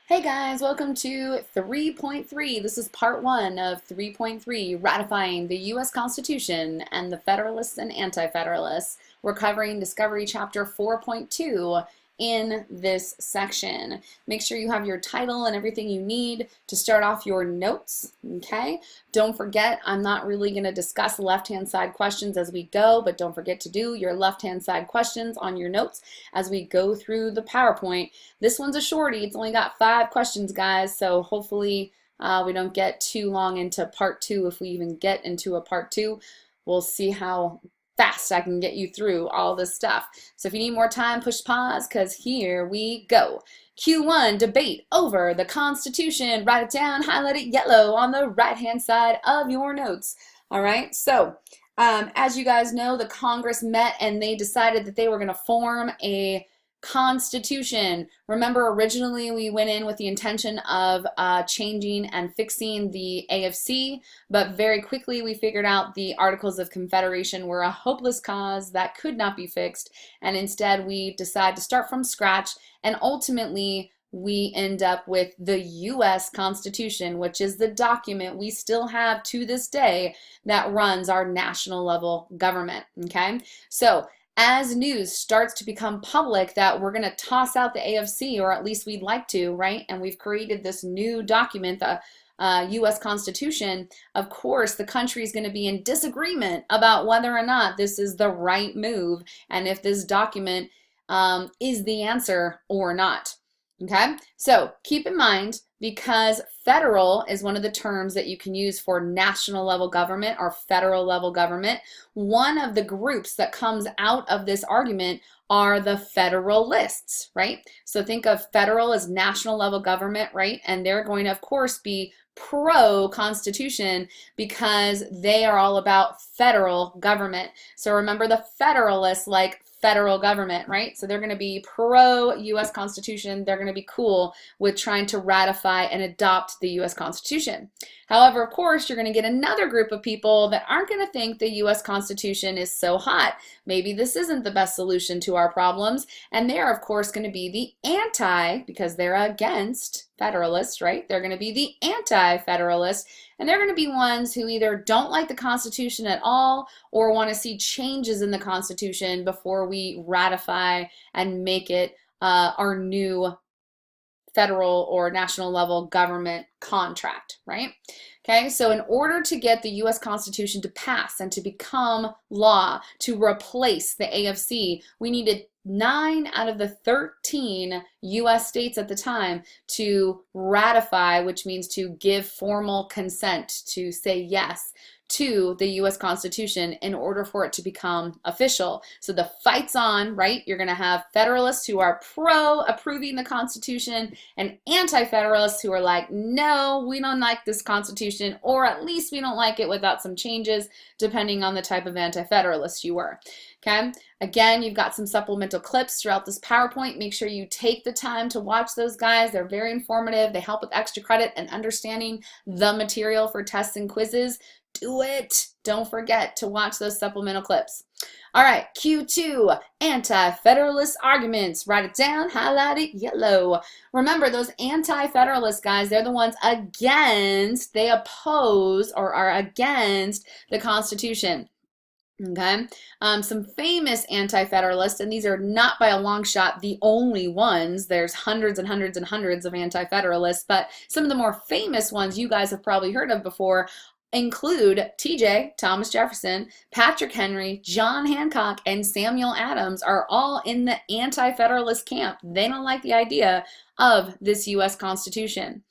Hey guys, welcome to 3.3. This is part one of 3.3, ratifying the U.S. Constitution and the Federalists and Anti-Federalists. We're covering Discovery Chapter 4.2 in this section. Make sure you have your title and everything you need to start off your notes, okay? Don't forget, I'm not really going to discuss left-hand side questions as we go, but don't forget to do your left-hand side questions on your notes as we go through the PowerPoint. This one's a shorty. It's only got 5 questions, guys, so hopefully we don't get too long into part 2. If we even get into a part 2, we'll see how fast I can get you through all this stuff. So if you need more time, push pause, because here we go. Q1, debate over the Constitution. Write it down, highlight it yellow on the right-hand side of your notes. All right, so as you guys know, the Congress met and they decided that they were going to form a Constitution. Remember, originally we went in with the intention of changing and fixing the AFC, but very quickly we figured out the Articles of Confederation were a hopeless cause that could not be fixed, and instead we decided to start from scratch, and ultimately we end up with the U.S. Constitution, which is the document we still have to this day that runs our national level government, okay? So as news starts to become public that we're going to toss out the AFC, or at least we'd like to, right? And we've created this new document, the U.S. Constitution. Of course, the country is going to be in disagreement about whether or not this is the right move and if this document is the answer or not. Okay, so keep in mind, because federal is one of the terms that you can use for national level government or federal level government, one of the groups that comes out of this argument are the Federalists, right? So think of federal as national level government, right? And they're going to, of course, be pro-Constitution because they are all about federal government. So remember, the Federalists like federal government, right? So they're going to be pro-U.S. Constitution. They're going to be cool with trying to ratify and adopt the U.S. Constitution. However, of course, you're going to get another group of people that aren't going to think the U.S. Constitution is so hot. Maybe this isn't the best solution to our problems. And they're, of course, going to be the anti, because they're against Federalists, right? They're going to be the anti-Federalists, and they're going to be ones who either don't like the Constitution at all or want to see changes in the Constitution before we ratify and make it our new federal or national level government contract, right? Okay, so in order to get the U.S. Constitution to pass and to become law, to replace the AFC, we needed 9 out of the 13 U.S. states at the time to ratify, which means to give formal consent, to say yes to the U.S. Constitution in order for it to become official. So the fight's on, right? You're going to have Federalists who are pro-approving the Constitution and anti-Federalists who are like, no, we don't like this Constitution, or at least we don't like it without some changes, depending on the type of anti-Federalist you were. Okay? Again, you've got some supplemental clips throughout this PowerPoint. Make sure you take the time to watch those, guys. They're very informative. They help with extra credit and understanding the material for tests and quizzes. Do it. Don't forget to watch those supplemental clips. All right, Q2, anti-federalist arguments. Write it down, highlight it yellow. Remember, those anti-federalist guys, they're the ones against, they oppose or are against the Constitution. Okay, some famous anti-federalists, and these are not by a long shot the only ones. There's hundreds and hundreds and hundreds of anti-federalists, but some of the more famous ones you guys have probably heard of before include TJ, Thomas Jefferson, Patrick Henry, John Hancock, and Samuel Adams are all in the anti-federalist camp. They don't like the idea of this U.S. Constitution.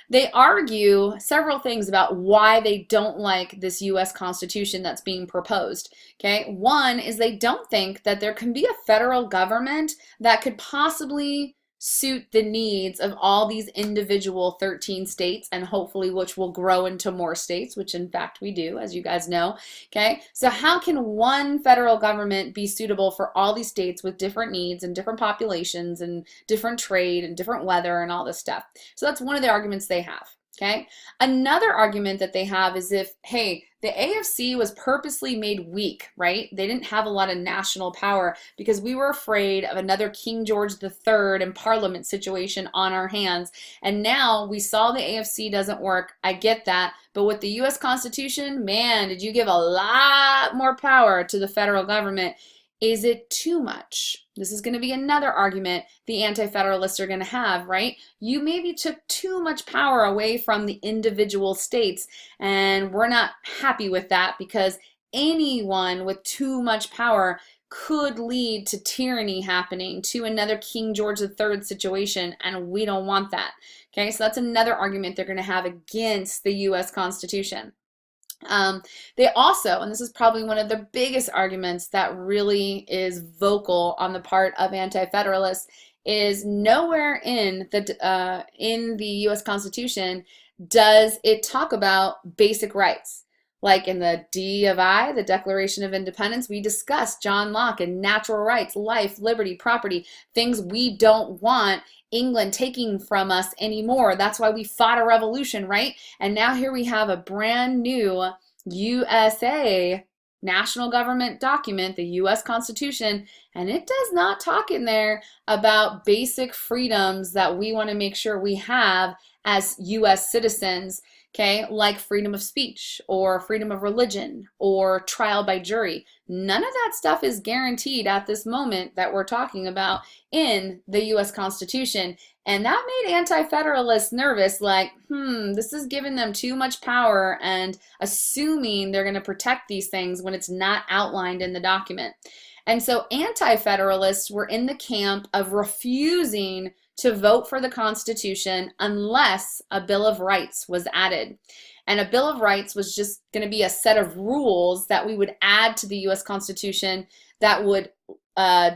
They argue several things about why they don't like this U.S. Constitution that's being proposed. Okay, one is they don't think that there can be a federal government that could possibly suit the needs of all these individual 13 states, and hopefully which will grow into more states, which in fact we do, as you guys know. Okay, so how can one federal government be suitable for all these states with different needs and different populations and different trade and different weather and all this stuff? So that's one of the arguments they have. Okay. Another argument that they have is if, hey, the AFC was purposely made weak, right? They didn't have a lot of national power because we were afraid of another King George III and Parliament situation on our hands. And now we saw the AFC doesn't work. I get that. But with the US Constitution, man, did you give a lot more power to the federal government? Is it too much? This is going to be another argument the anti-federalists are going to have, right? You maybe took too much power away from the individual states, and we're not happy with that because anyone with too much power could lead to tyranny happening, to another King George III situation, and we don't want that. Okay, so that's another argument they're going to have against the US Constitution. They also, and this is probably one of the biggest arguments that really is vocal on the part of anti-federalists, is nowhere in the U.S. Constitution does it talk about basic rights. Like in the D of I, the Declaration of Independence, we discussed John Locke and natural rights, life, liberty, property, things we don't want England taking from us anymore. That's why we fought a revolution, right? And now here we have a brand new USA national government document, the US Constitution, and it does not talk in there about basic freedoms that we want to make sure we have as US citizens. Okay, like freedom of speech or freedom of religion or trial by jury. None of that stuff is guaranteed at this moment that we're talking about in the US Constitution. And that made anti-federalists nervous, like, this is giving them too much power and assuming they're going to protect these things when it's not outlined in the document. And so anti-federalists were in the camp of refusing to vote for the Constitution unless a Bill of Rights was added. And a Bill of Rights was just going to be a set of rules that we would add to the US Constitution that would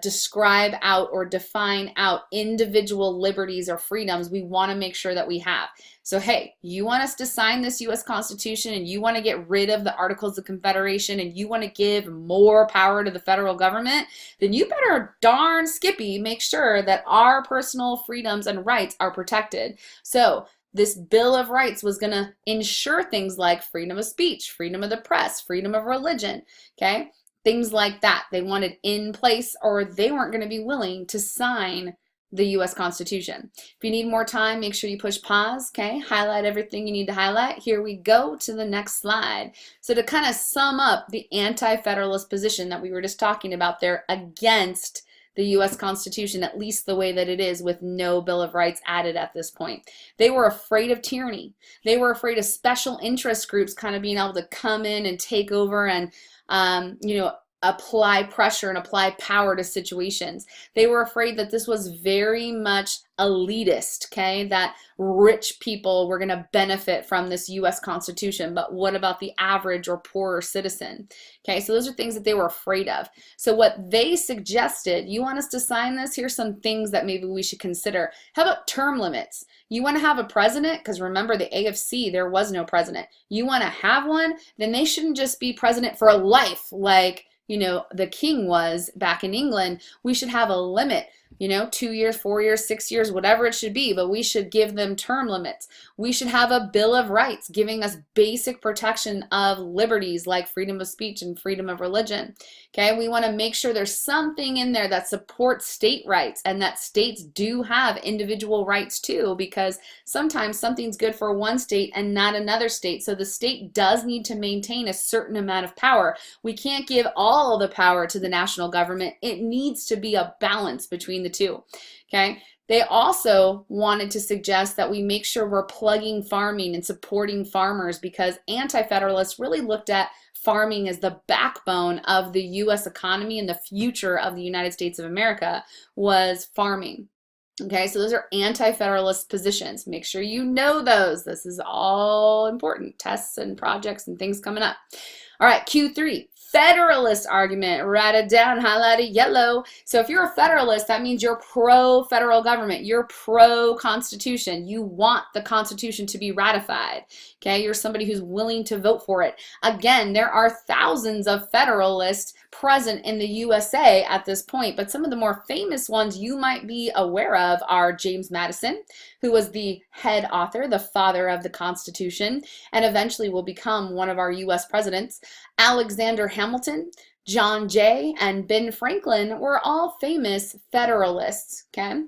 describe out or define out individual liberties or freedoms we want to make sure that we have. So, hey, you want us to sign this US Constitution and you want to get rid of the Articles of Confederation and you want to give more power to the federal government, then you better darn skippy make sure that our personal freedoms and rights are protected. So, this Bill of Rights was going to ensure things like freedom of speech, freedom of the press, freedom of religion, okay? Things like that they wanted in place, or they weren't going to be willing to sign the US Constitution. If you need more time, make sure you push pause, okay? Highlight everything you need to highlight. Here we go to the next slide. So to kind of sum up the anti-federalist position that we were just talking about there against the US Constitution, at least the way that it is, with no Bill of Rights added at this point. They were afraid of tyranny. They were afraid of special interest groups kind of being able to come in and take over and apply pressure and apply power to situations. They were afraid that this was very much elitist, okay? That rich people were going to benefit from this US Constitution, but what about the average or poorer citizen? Okay, so those are things that they were afraid of. So what they suggested, you want us to sign this? Here's some things that maybe we should consider. How about term limits? You want to have a president? Because remember, the AFC, there was no president. You want to have one? Then they shouldn't just be president for life like the king was back in England. We should have a limit, 2 years, 4 years, 6 years, whatever it should be, but we should give them term limits. We should have a Bill of Rights giving us basic protection of liberties like freedom of speech and freedom of religion. Okay, we want to make sure there's something in there that supports state rights and that states do have individual rights too, because sometimes something's good for one state and not another state. So the state does need to maintain a certain amount of power. We can't give all the power to the national government. It needs to be a balance between the two. Okay. They also wanted to suggest that we make sure we're plugging farming and supporting farmers, because anti-federalists really looked at farming as the backbone of the U.S. economy, and the future of the United States of America was farming. Okay, so those are anti-federalist positions. Make sure you know those. This is all important. Tests and projects and things coming up. All right, Q3. Federalist argument, write it down, highlight it yellow. So if you're a Federalist, that means you're pro-federal government. You're pro-Constitution. You want the Constitution to be ratified. Okay, you're somebody who's willing to vote for it. Again, there are thousands of Federalists present in the USA at this point, but some of the more famous ones you might be aware of are James Madison, who was the head author, the father of the Constitution, and eventually will become one of our US presidents. Alexander Hamilton, John Jay, and Ben Franklin were all famous Federalists, okay?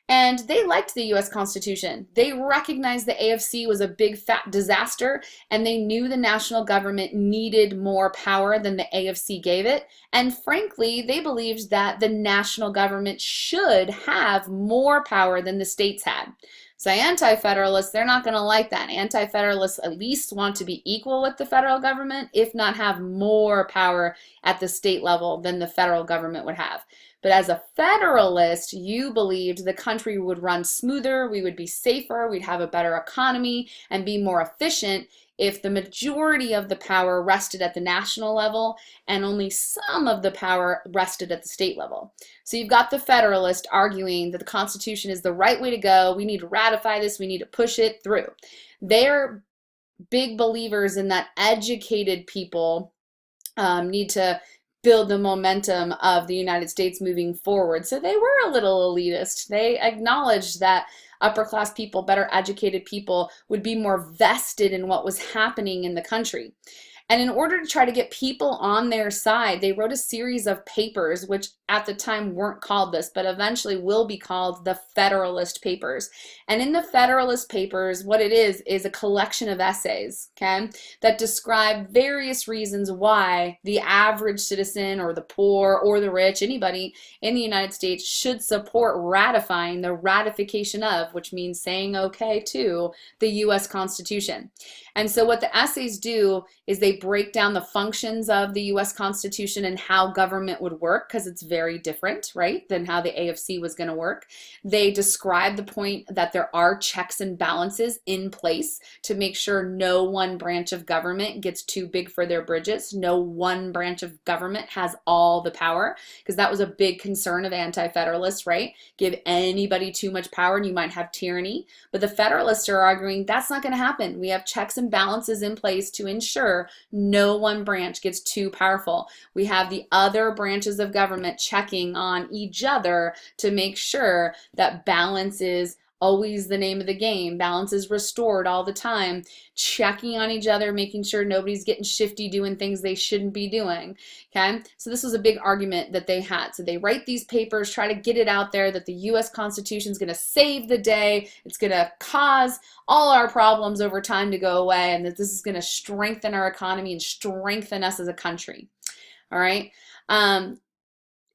And they liked the US Constitution. They recognized the AFC was a big fat disaster, and they knew the national government needed more power than the AFC gave it. And frankly, they believed that the national government should have more power than the states had. So anti-federalists, they're not going to like that. Anti-federalists at least want to be equal with the federal government, if not have more power at the state level than the federal government would have. But as a Federalist, you believed the country would run smoother, we would be safer, we'd have a better economy, and be more efficient if the majority of the power rested at the national level and only some of the power rested at the state level. So you've got the Federalist arguing that the Constitution is the right way to go, we need to ratify this, we need to push it through. They're big believers in that educated people need to build the momentum of the United States moving forward. So they were a little elitist. They acknowledged that upper class people, better educated people, would be more vested in what was happening in the country. And in order to try to get people on their side, they wrote a series of papers, which at the time weren't called this, but eventually will be called the Federalist Papers. And in the Federalist Papers, what it is a collection of essays, okay, that describe various reasons why the average citizen or the poor or the rich, anybody in the United States should support ratifying the ratification of, which means saying okay to, the U.S. Constitution. And so what the essays do is they break down the functions of the U.S. Constitution and how government would work, because it's very different, right, than how the AFC was going to work. They describe the point that there are checks and balances in place to make sure no one branch of government gets too big for their britches. No one branch of government has all the power, because that was a big concern of anti-federalists, right? Give anybody too much power and you might have tyranny. But the Federalists are arguing that's not going to happen. We have checks and balances in place to ensure no one branch gets too powerful. We have the other branches of government checking on each other to make sure that balance is always the name of the game. Balance is restored all the time, checking on each other, making sure nobody's getting shifty doing things they shouldn't be doing. Okay, so this was a big argument that they had. So they write these papers, try to get it out there that the U.S. Constitution is going to save the day. It's going to cause all our problems over time to go away, and that this is going to strengthen our economy and strengthen us as a country. All right.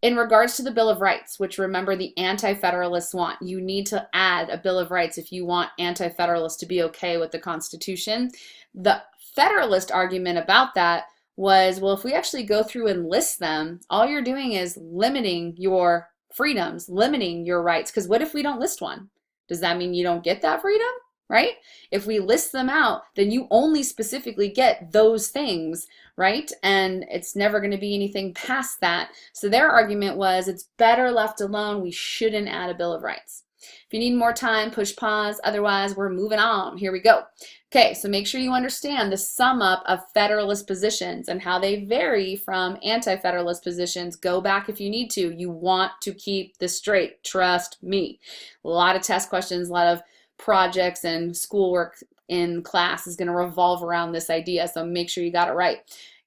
In regards to the Bill of Rights, which remember the anti-federalists want, you need to add a Bill of Rights if you want anti-federalists to be okay with the Constitution. The Federalist argument about that was, well, if we actually go through and list them, all you're doing is limiting your freedoms, limiting your rights, because what if we don't list one? Does that mean you don't get that freedom? Right? If we list them out, then you only specifically get those things, right? And it's never going to be anything past that. So their argument was it's better left alone. We shouldn't add a Bill of Rights. If you need more time, push pause. Otherwise, we're moving on. Here we go. Okay, so make sure you understand the sum up of Federalist positions and how they vary from anti-Federalist positions. Go back if you need to. You want to keep this straight. Trust me. A lot of test questions, a lot of projects and schoolwork in class is going to revolve around this idea, so make sure you got it right.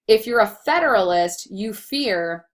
If you're a Federalist, you fear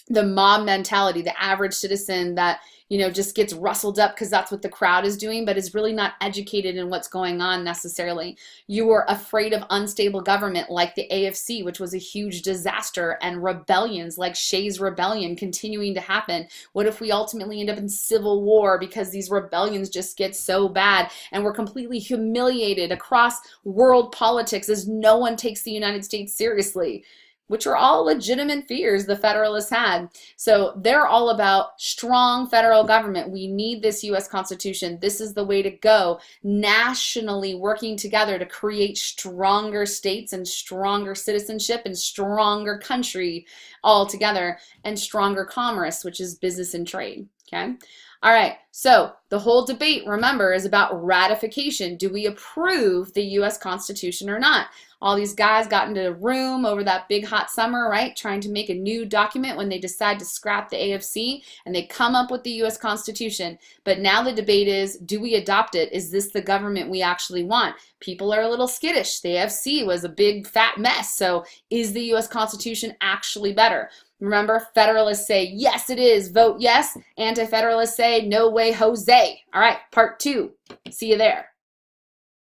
the mob mentality, the average citizen that, you know, just gets rustled up because that's what the crowd is doing, but is really not educated in what's going on necessarily. You are afraid of unstable government like the AFC, which was a huge disaster, and rebellions like Shays' Rebellion continuing to happen. What if we ultimately end up in civil war because these rebellions just get so bad and we're completely humiliated across world politics as no one takes the United States seriously? which are all legitimate fears the Federalists had. So they're all about strong federal government. We need this U.S. Constitution. This is the way to go. Nationally working together to create stronger states and stronger citizenship and stronger country all together, and stronger commerce, which is business and trade. Okay. All right, so the whole debate, remember, is about ratification. Do we approve the U.S. Constitution or not? All these guys got into a room over that big hot summer, right, trying to make a new document when they decide to scrap the AFC, and they come up with the U.S. Constitution. But now the debate is, do we adopt it? Is this the government we actually want? People are a little skittish. The AFC was a big fat mess, so is the U.S. Constitution actually better? Remember, Federalists say, yes, it is, vote yes. Anti-Federalists say, no way, Jose. All right, part 2. See you there.